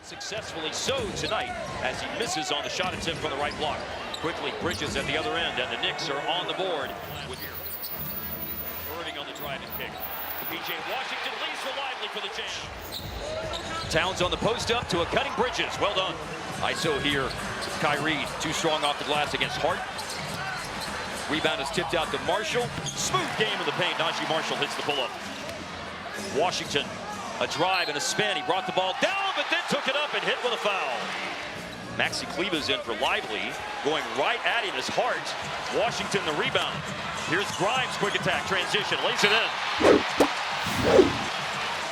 Successfully so tonight as he misses on the shot attempt from the right block. Quickly Bridges at the other end, and the Knicks are on the board with Irving on the drive and kick. PJ Washington leaves for Lively for the jam. Towns on the post up to a cutting Bridges. Well done. ISO here. Kyrie too strong off the glass against Hart. Rebound is tipped out to Marshall. Smooth game in the paint. Najee Marshall hits the pull-up. Washington, a drive and a spin. He brought the ball down, but then took it up and hit with a foul. Maxi Kleba's in for Lively, going right at him is Hart. Washington the rebound. Here's Grimes, quick attack, transition, lays it in.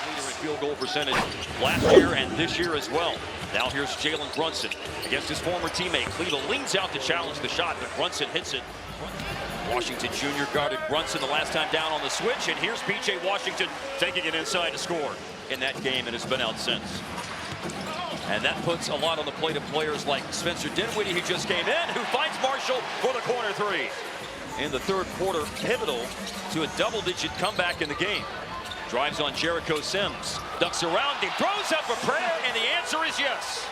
Leader in field goal percentage last year and this year as well. Now here's Jalen Brunson against his former teammate. Kleba leans out to challenge the shot, but Brunson hits it. Washington Jr. guarded Brunson the last time down on the switch, and here's PJ Washington taking it inside to score in that game, and has been out since. And that puts a lot on the plate of players like Spencer Dinwiddie, who just came in, who finds Marshall for the corner three. In the third quarter, pivotal to a double-digit comeback in the game. Drives on Jericho Sims, ducks around him, throws up a prayer, and the answer is yes.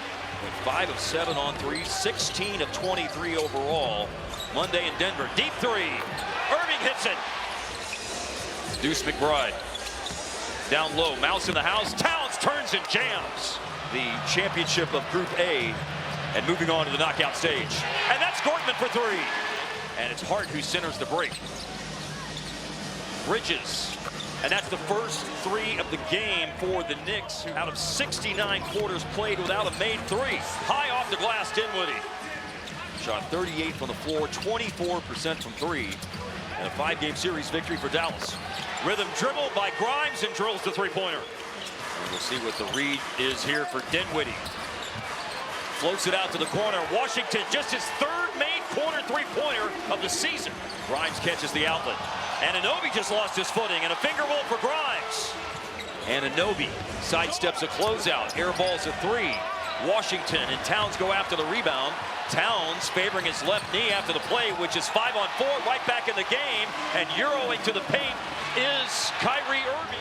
5 of 7 on threes, 16 of 23 overall. Monday in Denver, deep three. Irving hits it. Deuce McBride. Down low, Mouse in the house. Towns turns and jams. The championship of Group A and moving on to the knockout stage. And that's Gortman for three. And it's Hart who centers the break. Bridges. And that's the first three of the game for the Knicks, who out of 69 quarters played without a made three. High off the glass, Dinwiddie. Shot 38 from the floor, 24% from three. And a 5-game series victory for Dallas. Rhythm dribble by Grimes and drills the three-pointer. We'll see what the read is here for Dinwiddie. Floats it out to the corner. Washington, just his third made corner three-pointer of the season. Grimes catches the outlet. Anunoby just lost his footing, and a finger roll for Grimes. Anunoby sidesteps a closeout, airballs a three. Washington and Towns go after the rebound. Towns favoring his left knee after the play, which is 5-on-4, right back in the game. And Euroing to the paint is Kyrie Irving.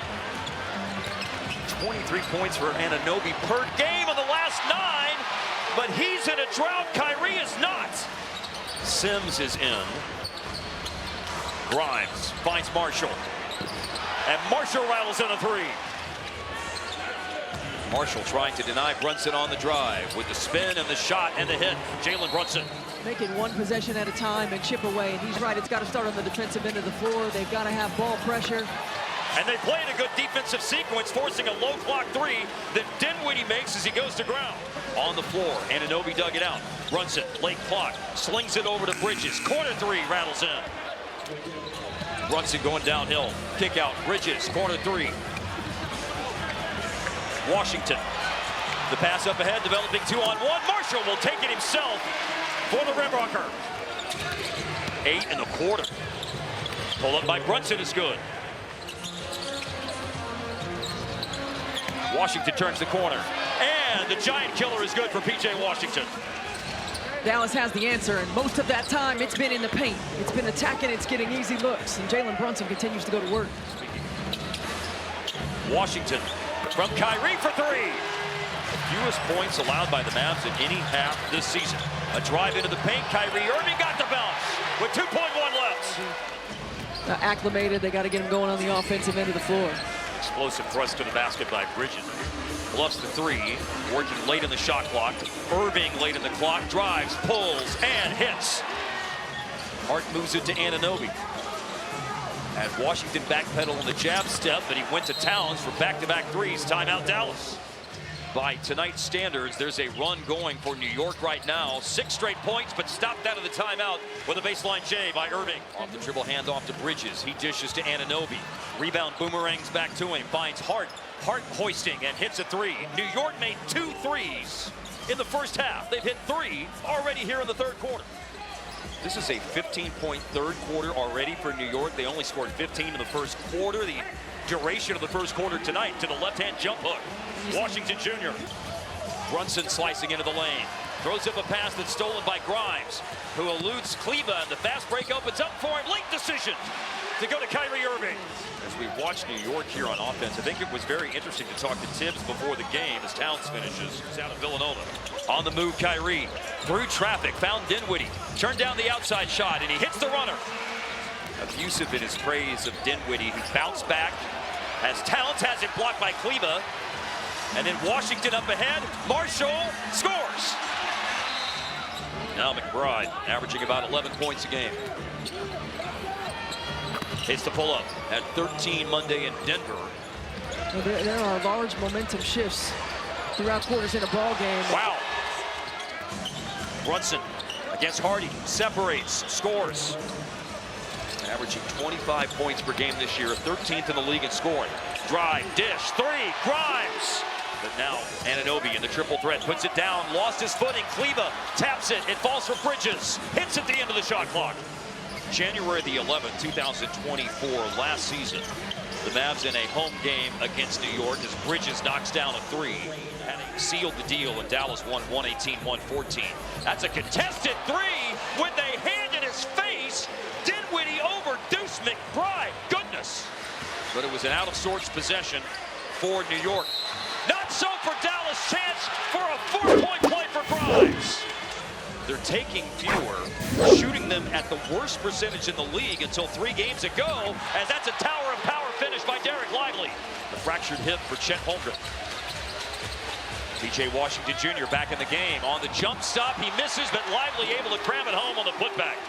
23 points for Anunoby per game in the last 9, but he's in a drought. Kyrie is not. Sims is in. Grimes finds Marshall, and Marshall rattles in a three. Marshall trying to deny Brunson on the drive with the spin and the shot and the hit. Jalen Brunson. Making one possession at a time and chip away. And he's right, it's got to start on the defensive end of the floor. They've got to have ball pressure. And they played a good defensive sequence, forcing a low clock three that Dinwiddie makes as he goes to ground. On the floor, Anunoby dug it out. Brunson, late clock, slings it over to Bridges. Corner three, rattles in. Brunson going downhill. Kick out, Bridges, corner three. Washington. The pass up ahead, developing 2-on-1. Marshall will take it himself for the rim rocker. 8 in the quarter. Pull up by Brunson is good. Washington turns the corner. And the giant killer is good for PJ Washington. Dallas has the answer, and most of that time it's been in the paint. It's been attacking, it's getting easy looks, and Jalen Brunson continues to go to work. Washington from Kyrie for three. The fewest points allowed by the Mavs in any half this season. A drive into the paint. Kyrie Irving got the bounce with 2.1 left. Acclimated, they got to get him going on the offensive end of the floor. Explosive thrust to the basket by Bridges. Bluffs the three, working late in the shot clock. Irving late in the clock, drives, pulls, and hits. Hart moves it to Anunoby. As Washington backpedal on the jab step, but he went to Towns for back-to-back threes. Timeout Dallas. By tonight's standards, there's a run going for New York right now. 6 straight points, but stopped out of the timeout with a baseline J by Irving. Off the dribble, handoff to Bridges. He dishes to Anunoby. Rebound boomerangs back to him. Finds Hart. Hart hoisting and hits a three. New York made 2 threes in the first half. They've hit 3 already here in the third quarter. This is a 15-point third quarter already for New York. They only scored 15 in the first quarter. The duration of the first quarter tonight to the left-hand jump hook. Washington Jr. Brunson slicing into the lane. Throws up a pass that's stolen by Grimes, who eludes Kleba, and the fast break opens up for him. Late decision to go to Kyrie Irving. As we watch New York here on offense, I think it was very interesting to talk to Tibbs before the game as Towns finishes. He's out of Villanova. On the move, Kyrie. Through traffic, found Dinwiddie. Turned down the outside shot, and he hits the runner. Abusive in his praise of Dinwiddie, who bounced back as Towns has it blocked by Kleba. And then Washington up ahead. Marshall scores. Now McBride averaging about 11 points a game. Hits the pull-up at 13 Monday in Denver. Well, there are large momentum shifts throughout quarters in a ball game. Wow. Brunson against Hardy, separates, scores. Averaging 25 points per game this year, 13th in the league in scoring. Drive, dish, three, Grimes. But now Anunoby in the triple threat puts it down, lost his footing. Kleba taps it, it falls for Bridges. Hits at the end of the shot clock. January the 11th, 2024, last season. The Mavs in a home game against New York as Bridges knocks down a three. Having sealed the deal when Dallas won 118-114. That's a contested three with a hand in his face. Dinwiddie over Deuce McBride. Goodness. But it was an out of sorts possession for New York. Not so for Dallas. Chance for a 4-point play for Grimes. They're taking fewer, shooting them at the worst percentage in the league until 3 games ago, as that's a tower of power finish by Derek Lively. The fractured hip for Chet Holmgren. P.J. Washington Jr. back in the game. On the jump stop, he misses, but Lively able to cram it home on the putback.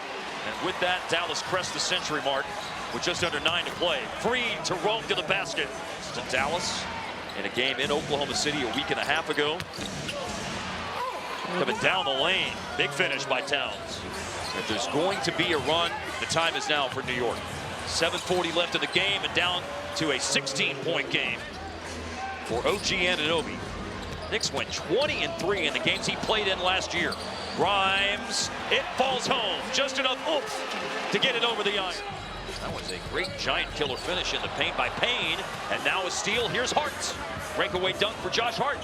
And with that, Dallas crests the century mark with just under 9 to play. Freed to roam to the basket. To Dallas in a game in Oklahoma City a week and a half ago. Coming down the lane. Big finish by Towns. If there's going to be a run, the time is now for New York. 7:40 left in the game and down to a 16-point game for OG Anunoby. Knicks went 20-3 in the games he played in last year. Grimes, it falls home. Just enough oomph to get it over the iron. That was a great giant killer finish in the paint by Payne. And now a steal. Here's Hart. Breakaway dunk for Josh Hart.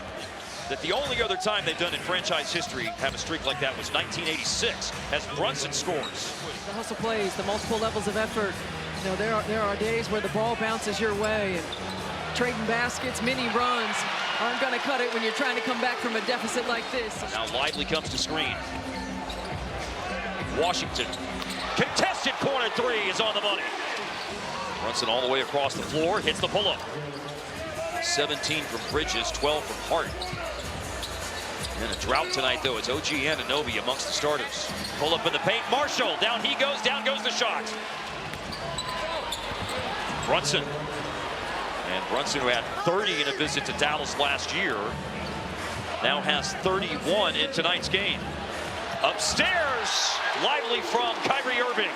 That the only other time they've done in franchise history have a streak like that was 1986 as Brunson scores. The hustle plays, the multiple levels of effort. You know, there are days where the ball bounces your way and trading baskets, mini runs aren't going to cut it when you're trying to come back from a deficit like this. Now Lively comes to screen. Washington. Contested corner three is on the money. Brunson all the way across the floor, hits the pull-up. 17 from Bridges, 12 from Hart. And a drought tonight, though. It's OG Anunoby amongst the starters. Pull up in the paint. Marshall, down he goes, down goes the shot. Brunson. And Brunson, who had 30 in a visit to Dallas last year, now has 31 in tonight's game. Upstairs, Lively from Kyrie Irving.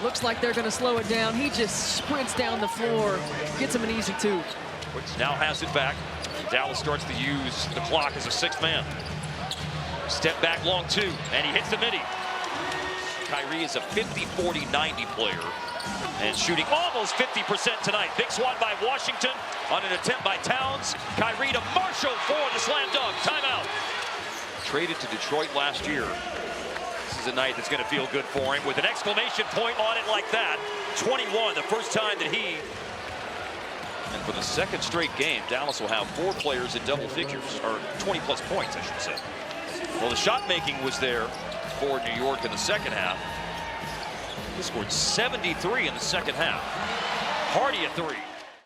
Looks like they're going to slow it down. He just sprints down the floor, gets him an easy 2. Which now has it back. Dallas starts to use the clock as a 6th man. Step back long 2, and he hits the midi. Kyrie is a 50-40-90 player and shooting almost 50% tonight. Big swat by Washington on an attempt by Towns. Kyrie to Marshall for the slam dunk. Timeout. Traded to Detroit last year. This is a night that's going to feel good for him with an exclamation point on it like that. 21, the first time that he... And for the 2nd straight game, Dallas will have 4 players in double figures, or 20-plus points, I should say. Well, the shot making was there for New York in the 2nd half. He scored 73 in the 2nd half. Hardy a 3.